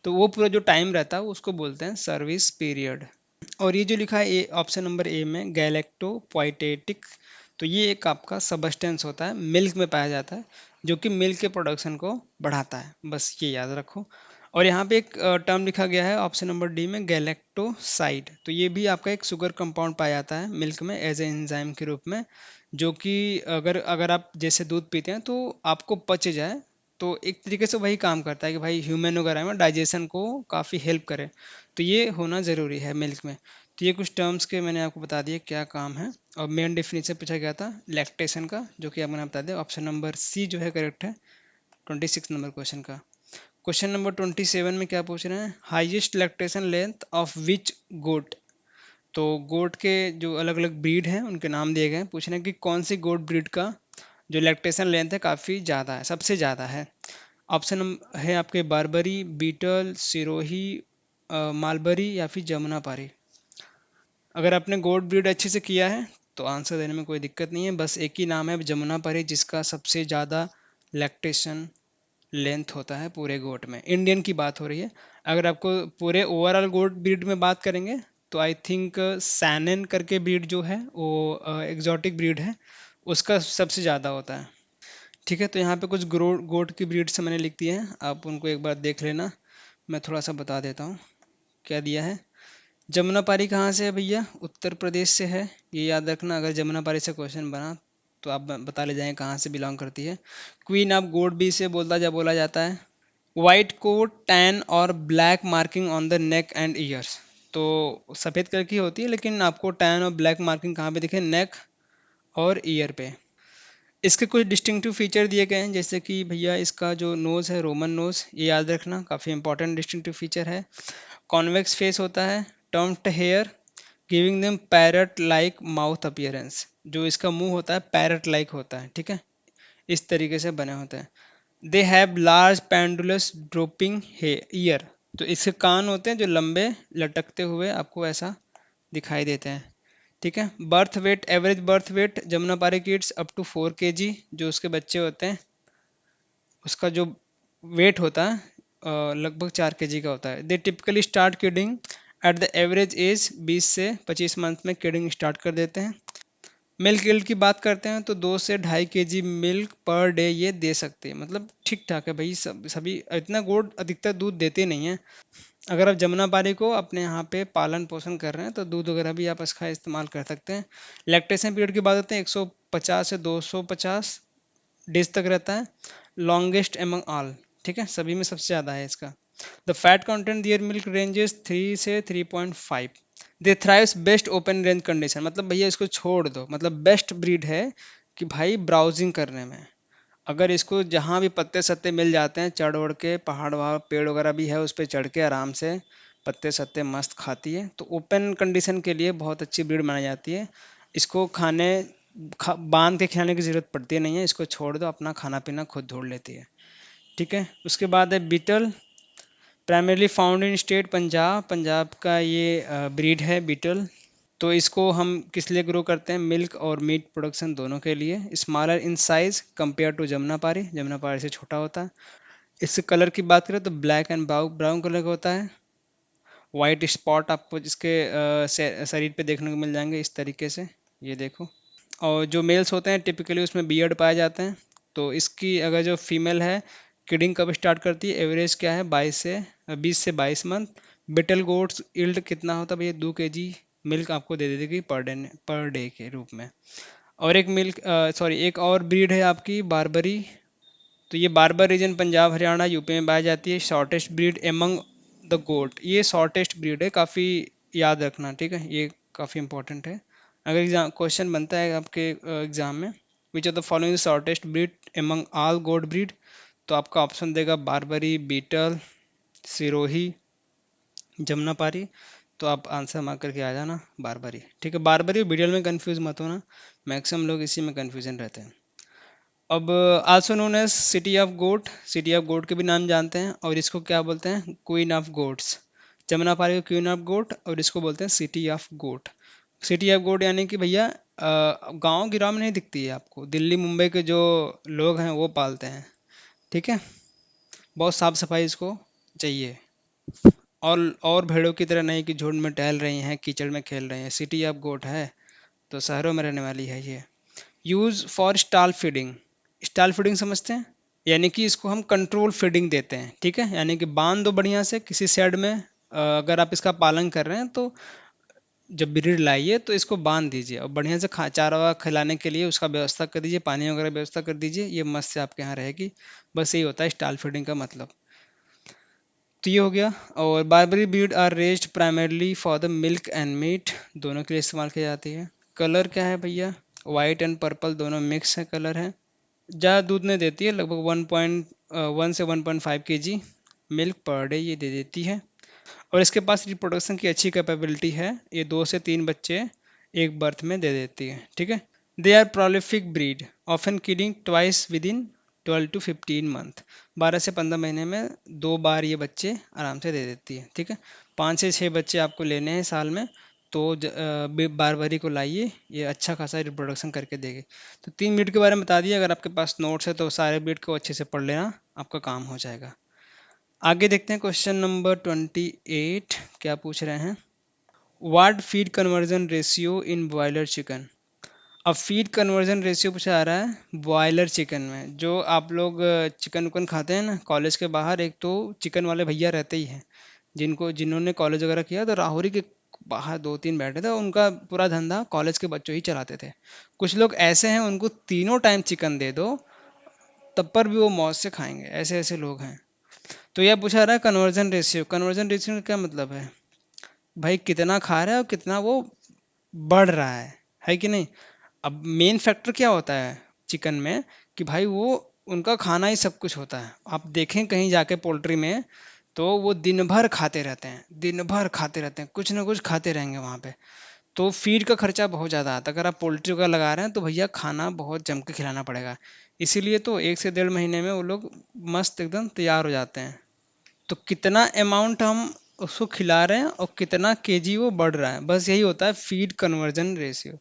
S1: तो वो पूरा जो टाइम रहता है उसको बोलते हैं सर्विस पीरियड। और ये जो लिखा है ए, ऑप्शन नंबर ए में, गैलेक्टोपोइटेटिक, तो ये एक आपका सबस्टेंस होता है, मिल्क में पाया जाता है, जो कि मिल्क के प्रोडक्शन को बढ़ाता है, बस ये याद रखो। और यहाँ पे एक टर्म लिखा गया है ऑप्शन नंबर डी में, गैलेक्टोसाइड, तो ये भी आपका एक शुगर कंपाउंड पाया जाता है मिल्क में एज ए एंजाइम के रूप में, जो कि अगर अगर आप जैसे दूध पीते हैं तो आपको पच जाए, तो एक तरीके से वही काम करता है कि भाई ह्यूमन वगैरह में डाइजेशन को काफ़ी हेल्प करे। तो ये होना ज़रूरी है मिल्क में। तो ये कुछ टर्म्स के मैंने आपको बता दिए क्या काम है। और मेन डेफिनेशन पूछा गया था लैक्टेशन का, जो कि आप मैंने बता दिया, ऑप्शन नंबर सी जो है करेक्ट है 26 नंबर क्वेश्चन का। क्वेश्चन नंबर 27 में क्या पूछ रहे हैं, highest lactation length of which goat. तो गोट के जो अलग अलग ब्रीड हैं उनके नाम दिए गए हैं, पूछ रहे हैं कि कौन सी गोट ब्रीड का जो लैक्टेशन लेंथ है काफ़ी ज़्यादा है, सबसे ज़्यादा है। ऑप्शन है आपके बारबरी, बीटल, सिरोही, मालबरी या फिर जमुनापारी। अगर आपने गोट ब्रीड अच्छे से किया है तो आंसर देने में कोई दिक्कत नहीं है, बस एक ही नाम है जमुनापारी जिसका सबसे ज़्यादा लैक्टेशन लेंथ होता है पूरे गोट में। इंडियन की बात हो रही है। अगर आपको पूरे ओवरऑल गोट ब्रीड में बात करेंगे तो आई थिंक सैनन करके ब्रीड जो है वो एग्जॉटिक ब्रीड है, उसका सबसे ज़्यादा होता है। ठीक है, तो यहाँ पे कुछ गोट की ब्रीड्स मैंने लिख दिए हैं, आप उनको एक बार देख लेना। मैं थोड़ा सा बता देता हूँ क्या दिया है। जमुनापारी कहाँ से है भैया? उत्तर प्रदेश से है, ये याद रखना। अगर जमुनापारी से क्वेश्चन बना तो आप बता ले जाएं कहाँ से बिलोंग करती है। क्वीन ऑफ गोट भी से बोला जाता है। वाइट कोट, टैन और black marking on the neck and years. तो सफ़ेद कलर की होती है, लेकिन आपको टैन और ब्लैक मार्किंग कहाँ पे दिखे? नेक और ईयर पे। इसके कुछ डिस्टिंक्टिव फीचर दिए गए हैं, जैसे कि भैया इसका जो नोज़ है रोमन नोज़, ये याद रखना, काफ़ी इंपॉर्टेंट डिस्टिंक्टिव फीचर है। कॉन्वेक्स फेस होता है, termed hair giving them parrot like mouth appearance. जो इसका मुंह होता है पैरट लाइक होता है, ठीक है, इस तरीके से बने होते हैं। They have large pendulous drooping ear. तो इसके कान होते हैं जो लंबे लटकते हुए आपको ऐसा दिखाई देते हैं। ठीक है, birth weight, average birth weight Jamunapari kids up to 4 kg। जो उसके बच्चे होते हैं उसका जो वेट होता है लगभग 4 kg का होता है। दे typically start kidding at the average age 20 से 25 मंथ में किडिंग स्टार्ट कर देते हैं। मिल्क यील्ड की बात करते हैं तो 2 से 2.5 kg मिल्क पर डे ये दे सकते हैं, मतलब ठीक ठाक है भाई। सभी इतना गुड़ अधिकतर दूध देते नहीं है। अगर आप जमुनापारी को अपने यहाँ पे पालन पोषण कर रहे हैं तो दूध वगैरह भी आप इसका इस्तेमाल कर सकते हैं। लैक्टेशन पीरियड की बात करते हैं 150 से 250 डेज तक रहता है, लॉन्गेस्ट एमंग ऑल। ठीक है, सभी में सबसे ज़्यादा है इसका। The fat content their milk ranges 3 से 3.5। They thrive best open range condition. मतलब भैया इसको छोड़ दो, मतलब बेस्ट ब्रीड है कि भाई ब्राउजिंग करने में। अगर इसको जहाँ भी पत्ते सत्ते मिल जाते हैं, चढ़ उड़ के पहाड़ वहाड़ पेड़ वगैरह भी है उस पर चढ़ के आराम से पत्ते सत्ते मस्त खाती है, तो ओपन कंडीशन के लिए बहुत अच्छी ब्रीड मानी जाती है। इसको बांध के खिलाने की ज़रूरत पड़ती नहीं है, इसको छोड़ दो अपना खाना पीना खुद ढूंढ लेती है। ठीक है, उसके बाद है Beetal, primarily found in state Punjab. Punjab का ये ब्रीड है बीटल। तो इसको हम किस लिए ग्रो करते हैं? मिल्क और मीट प्रोडक्शन दोनों के लिए। Smaller in size compare to Jamunapari, Jamunapari से छोटा होता है। इससे कलर की बात करें तो ब्लैक एंड ब्राउन कलर का होता है। वाइट स्पॉट आपको जिसके शरीर पे देखने को मिल जाएंगे इस तरीके से, ये देखो। और जो मेल्स होते हैं टिपिकली उसमें बियर्ड पाए जाते हैं। तो इसकी अगर जो फीमेल है किडिंग कब स्टार्ट करती है? एवरेज क्या है? 20 से 22 मंथ। बिटल गोट्स इल्ड कितना होता है भैया? 2 kg मिल्क आपको दे देगी पर डे के रूप में। और एक मिल्क सॉरी एक और ब्रीड है आपकी बारबरी। तो ये बारबर रीजन पंजाब हरियाणा यूपी में पाई जाती है। Shortest breed among the goat, ये शॉर्टेस्ट ब्रीड है, काफ़ी याद रखना। ठीक है, ये काफ़ी इंपॉर्टेंट है। अगर एग्जाम क्वेश्चन बनता है आपके एग्जाम में, which are the following shortest breed among all goat breed, तो आपका ऑप्शन देगा बारबरी, बीटल, सिरोही, जमुनापारी। तो आप आंसर मार्क करके आ जाना बारबरी। ठीक है, बारबरी और बीटल में कंफ्यूज मत होना, मैक्सिमम लोग इसी में कंफ्यूजन रहते हैं। अब also known as city of goat, city of goat के भी नाम जानते हैं, और इसको क्या बोलते हैं? Queen of goats. जमुनापारी को क्वीन ऑफ गोट और इसको बोलते हैं city of goat. City of goat यानी कि भैया गांव गिराव में नहीं दिखती है आपको, दिल्ली मुंबई के जो लोग हैं वो पालते हैं। ठीक है, बहुत साफ सफाई इसको चाहिए। और भेड़ों की तरह नहीं कि झुंड में टहल रही हैं कीचड़ में खेल रही हैं, सिटी ऑफ गोट है तो शहरों में रहने वाली है ये। Use for stall feeding, stall feeding समझते हैं? यानी कि इसको हम कंट्रोल फीडिंग देते हैं। ठीक है, यानी कि बांध दो बढ़िया से किसी शेड में। अगर आप इसका पालन कर रहे हैं तो जब ब्रीड लाइए तो इसको बांध दीजिए और बढ़िया से चारा वारा खिलाने के लिए उसका व्यवस्था कर दीजिए, पानी वगैरह व्यवस्था कर दीजिए, ये मस्त से आपके यहाँ रहेगी। बस यही होता है स्टॉल फीडिंग का मतलब। तो ये हो गया। और Barbari breed are raised primarily for the milk and meat, दोनों के लिए इस्तेमाल की जाती है। कलर क्या है भैया? वाइट एंड पर्पल दोनों मिक्स है कलर है। ज़्यादा दूध नहीं देती है, लगभग 1.1 से 1.5 kg मिल्क पर डे ये दे देती है। और इसके पास रिप्रोडक्शन की अच्छी कैपेबिलिटी है, ये 2 से 3 बच्चे एक बर्थ में दे देती है। ठीक है, they are prolific breed often kidding twice within 12 to 15 month. 12 से 15 महीने में 2 बार ये बच्चे आराम से दे देती है। ठीक है, 5 से 6 बच्चे आपको लेने हैं साल में, तो बारबरी को लाइए, ये अच्छा खासा रिप्रोडक्शन करके देगी। तो 3 ब्रीड के बारे में बता दिया। अगर आपके पास नोट्स है तो सारे ब्रीड को अच्छे से पढ़ लेना, आपका काम हो जाएगा। आगे देखते हैं क्वेश्चन नंबर 28 क्या पूछ रहे हैं। What feed conversion ratio in boiler chicken. अब फीड कन्वर्जन रेशियो पूछा आ रहा है बॉयलर चिकन में। जो आप लोग चिकन उकन खाते हैं ना कॉलेज के बाहर, एक तो चिकन वाले भैया रहते ही हैं जिन्होंने कॉलेज वगैरह किया, तो राहुरी के बाहर 2-3 बैठे थे, उनका पूरा धंधा कॉलेज के बच्चों ही चलाते थे। कुछ लोग ऐसे हैं उनको तीनों टाइम चिकन दे दो तब पर भी वो मौज से खाएंगे, ऐसे ऐसे लोग हैं। तो यह पूछा रहा है कन्वर्जन रेशियो। कन्वर्जन रेशियो का क्या मतलब है, भाई कितना खा रहा है और कितना वो बढ़ रहा है कि नहीं। अब मेन फैक्टर क्या होता है चिकन में कि भाई वो उनका खाना ही सब कुछ होता है। आप देखें कहीं जाके पोल्ट्री में, तो वो दिन भर खाते रहते हैं, दिन भर खाते रहते हैं, कुछ ना कुछ खाते रहेंगे वहाँ पे। तो फीड का खर्चा बहुत ज़्यादा आता है। अगर आप पोल्ट्री का लगा रहे हैं तो भैया खाना बहुत जम के खिलाना पड़ेगा। इसीलिए तो 1 से 1.5 महीने में वो लोग मस्त एकदम तैयार हो जाते हैं। तो कितना अमाउंट हम उसको खिला रहे हैं और कितना केजी वो बढ़ रहा है, बस यही होता है फीड कन्वर्जन रेशियो,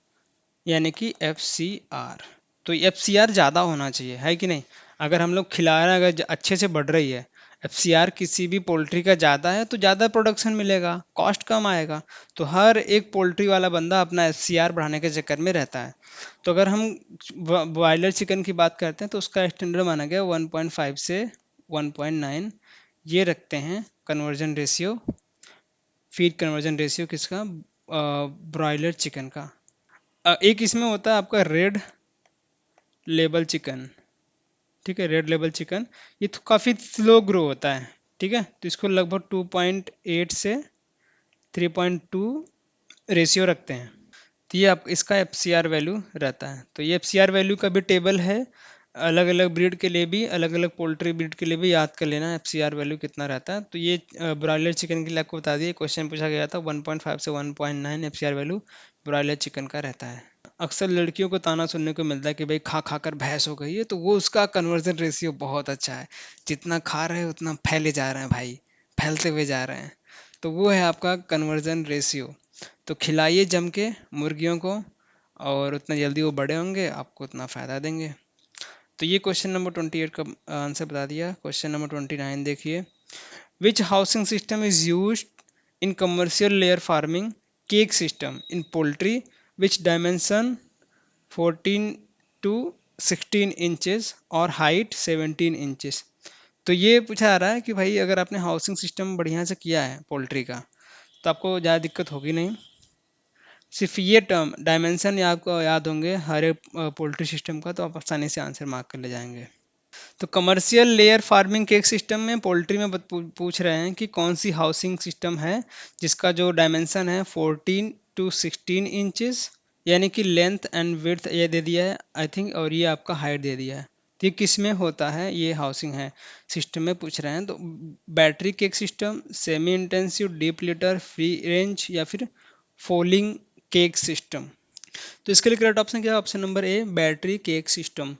S1: यानी कि FCR। तो FCR ज़्यादा होना चाहिए, है कि नहीं। अगर हम लोग खिला रहे हैं, अगर अच्छे से बढ़ रही है, FCR किसी भी पोल्ट्री का ज़्यादा है तो ज़्यादा प्रोडक्शन मिलेगा, कॉस्ट कम आएगा। तो हर एक पोल्ट्री वाला बंदा अपना FCR बढ़ाने के चक्कर में रहता है। तो अगर हम बॉयलर चिकन की बात करते हैं तो उसका स्टैंडर्ड माना गया 1.5 से 1.9, ये रखते हैं conversion ratio, feed conversion ratio किसका, ब्रॉयलर चिकन का। एक इसमें होता है आपका रेड लेबल चिकन। ठीक है, रेड लेबल चिकन ये तो काफ़ी स्लो ग्रो होता है। ठीक है, तो इसको लगभग 2.8 से 3.2 रेशियो रखते हैं। तो ये आप इसका FCR वैल्यू रहता है। तो ये FCR वैल्यू का भी टेबल है, अलग अलग ब्रीड के लिए भी, अलग अलग पोल्ट्री ब्रीड के लिए भी याद कर लेना FCR वैल्यू कितना रहता है। तो ये ब्रॉयलर चिकन के लिए आपको बता दिए, क्वेश्चन पूछा गया था 1.5 से 1.9 FCR वैल्यू ब्रॉयलर चिकन का रहता है। अक्सर लड़कियों को ताना सुनने को मिलता है कि भाई खा खा कर भैंस हो गई है, तो वो उसका कन्वर्जन रेशियो बहुत अच्छा है। जितना खा रहे हैं उतना फैले जा रहे हैं भाई, फैलते हुए जा रहे हैं। तो वो है आपका कन्वर्जन रेशियो। तो खिलाइए जम के मुर्गियों को, और उतना जल्दी वो बड़े होंगे, आपको उतना फ़ायदा देंगे। तो ये क्वेश्चन नंबर 28 का आंसर बता दिया। क्वेश्चन नंबर 29 देखिए। Which housing system is use in commercial layer farming cage system in poultry, which dimension 14 to 16 inches और हाइट 17 इंचेस। तो ये पूछा आ रहा है कि भाई अगर आपने हाउसिंग सिस्टम बढ़िया से किया है पोल्ट्री का तो आपको ज़्यादा दिक्कत होगी नहीं। सिर्फ ये टर्म डायमेंशन या आपको याद होंगे हर एक पोल्ट्री सिस्टम का, तो आप आसानी से आंसर मार्क कर ले जाएंगे। तो कमर्शियल लेयर फार्मिंग के एक सिस्टम में पोल्ट्री में पूछ रहे हैं कि कौन सी हाउसिंग सिस्टम है जिसका जो डायमेंशन है 14 टू 16 इंचेस, यानी कि लेंथ एंड विड्थ ये दे दिया है आई थिंक, और ये आपका हाइट दे दिया है। तो ये किस में होता है, ये हाउसिंग है सिस्टम में पूछ रहे हैं। तो battery cage system, semi intensive deep litter free range, या फिर फोलिंग केक सिस्टम। तो इसके लिए करेक्ट ऑप्शन क्या है, ऑप्शन नंबर ए बैटरी केक सिस्टम।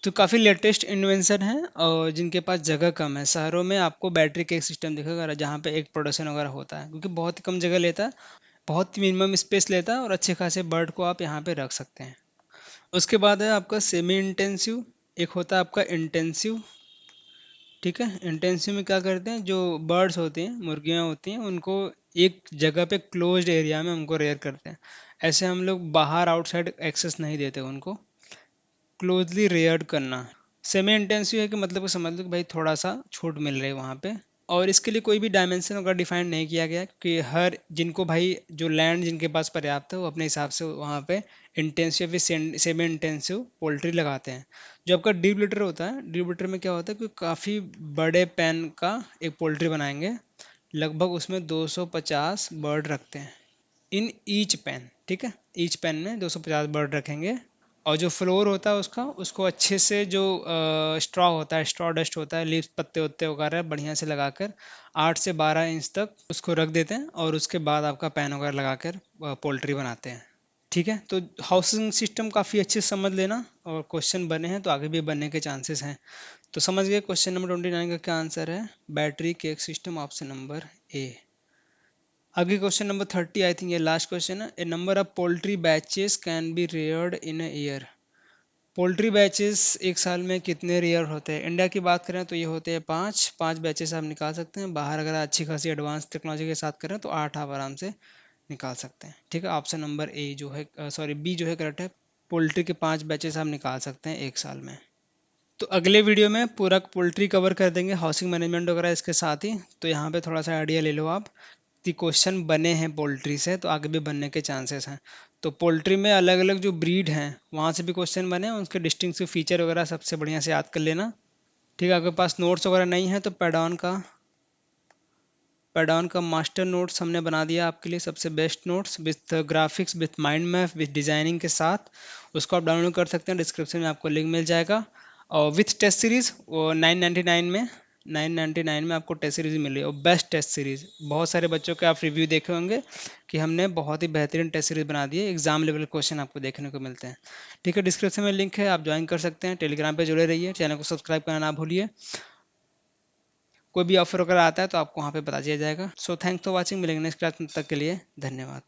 S1: तो काफ़ी लेटेस्ट इन्वेंशन है, और जिनके पास जगह कम है शहरों में आपको बैटरी केक सिस्टम दिखेगा जहाँ पे एक प्रोडक्शन वगैरह होता है, क्योंकि बहुत ही कम जगह लेता है, बहुत मिनिमम स्पेस लेता है, और अच्छे खासे बर्ड को आप यहाँ पे रख सकते हैं। उसके बाद है आपका सेमी इंटेंसिव, एक होता है आपका इंटेंसिव। ठीक है, इंटेंसिव में क्या करते हैं, जो बर्ड्स होते हैं, मुर्गियाँ होती हैं, उनको एक जगह पे क्लोज्ड एरिया में उनको रेयर करते हैं। ऐसे हम लोग बाहर आउटसाइड एक्सेस नहीं देते उनको, क्लोजली रेयर्ड करना। सेमी इंटेंसिव है कि मतलब को समझ लो कि भाई थोड़ा सा छूट मिल रही है वहाँ पे। और इसके लिए कोई भी डायमेंशन वगैरह डिफाइन नहीं किया गया कि हर जिनको भाई जो लैंड जिनके पास पर्याप्त है वो अपने हिसाब से वहाँ पे इंटेंसिव या सेमी इंटेंसिव पोल्ट्री लगाते हैं। जो आपका डीप लिटर होता है, डीप लिटर में क्या होता है कि काफ़ी बड़े पैन का एक पोल्ट्री बनाएंगे, लगभग उसमें 250 बर्ड रखते हैं इन ईच पैन। ठीक है, ईच पैन में 250 बर्ड रखेंगे। और जो फ्लोर होता है उसका, उसको अच्छे से जो स्ट्रॉ होता है, स्ट्रॉ डस्ट होता है, लीव्स पत्ते उत्ते वगैरह बढ़िया से लगाकर 8 से 12 इंच तक उसको रख देते हैं, और उसके बाद आपका पैन वगैरह लगाकर पोल्ट्री बनाते हैं। ठीक है, तो हाउसिंग सिस्टम काफ़ी अच्छे से समझ लेना, और क्वेश्चन बने हैं तो आगे भी बनने के चांसेस हैं। तो समझ गए क्वेश्चन नंबर 29 का क्या आंसर है, battery cage system, option number A. आगे क्वेश्चन नंबर 30, आई थिंक ये लास्ट क्वेश्चन है। A number of poultry batches can be reared in a year. Poultry batches एक साल में कितने रेयर होते हैं? इंडिया की बात करें तो ये होते हैं 5 5 बैचेस आप निकाल सकते हैं। बाहर अगर अच्छी खासी एडवांस टेक्नोलॉजी के साथ करें तो 8 आप आराम से निकाल सकते हैं। ठीक है, ऑप्शन नंबर ए जो है, सॉरी बी जो है करेक्ट है। पोल्ट्री के 5 बैचेस आप निकाल सकते हैं एक साल में। तो अगले वीडियो में पूरा पोल्ट्री कवर कर देंगे, हाउसिंग मैनेजमेंट वगैरह इसके साथ ही। तो यहाँ पे थोड़ा सा आइडिया ले लो आप कि क्वेश्चन बने हैं पोल्ट्री से तो आगे भी बनने के चांसेस हैं। तो पोल्ट्री में अलग अलग जो ब्रीड हैं वहाँ से भी क्वेश्चन बने हैं, उनके डिस्टिंक्टिव फीचर वगैरह सबसे बढ़िया से याद कर लेना। ठीक है, आपके पास नोट्स वगैरह नहीं है तो पैडॉन का मास्टर नोट्स हमने बना दिया आपके लिए, सबसे best notes with graphics with mind map with designing के साथ। उसको आप डाउनलोड कर सकते हैं, डिस्क्रिप्शन में आपको लिंक मिल जाएगा। और विथ टेस्ट सीरीज वो 999 में आपको टेस्ट सीरीज मिल रही है, और बेस्ट टेस्ट सीरीज। बहुत सारे बच्चों के आप रिव्यू देखे होंगे कि हमने बहुत ही बेहतरीन टेस्ट सीरीज बना दी है, एग्जाम लेवल क्वेश्चन आपको देखने को मिलते हैं। ठीक है, डिस्क्रिप्शन में लिंक है, आप ज्वाइन कर सकते हैं। टेलीग्राम पे जुड़े रहिए, चैनल को सब्सक्राइब करना ना भूलिए। कोई भी ऑफर वगैरह आता है तो आपको वहाँ पे बता दिया जाएगा। सो थैंक्स फॉर वॉचिंग, मिलेंगे नेक्स्ट क्लास में, तब तक के लिए धन्यवाद।